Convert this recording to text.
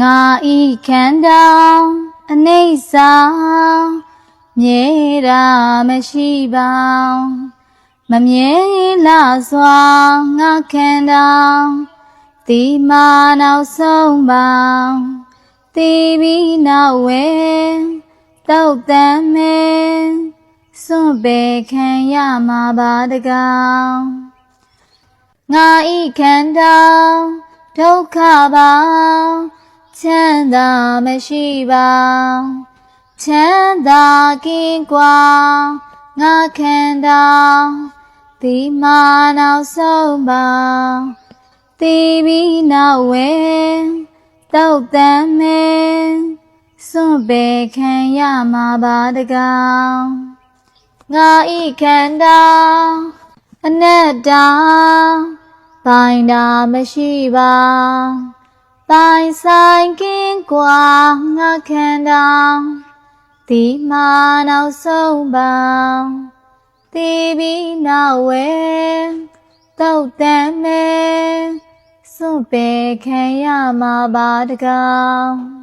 ငါဤခန္ဓာအနေစာမြဲတာမရှိပါမမြဲလာစွာငါခန္ဓာဒီမာနောက်ဆုံးပါဒီပြီးနောက်ဝဲတောက်တမ်းမဲစွန့်ပယ်ခံရမှာပါတကားငါဤခန္ဓာဒုက္ခပါချမ်းသာမရှိပါချမ်းသာကင်းကွာငါခန္ဓာဒီမာနောက်ဆုံးပါဒီပြီးနောက်ဝဲတောက်တမ်းမဲစွန့်ပယ်ခံရမှာပါတကားငါဤခန္ဓာအနတ္တပိုင်တာမရှိပါပိုင်ဆိုင်ကင်းကွာငါခန္ဓာဒီမာနောက်ဆုံးပါဒီပြီးနောက်ဝဲတောက်တမ်းမဲစွန့်ပယ်ခံရမှာပါတကား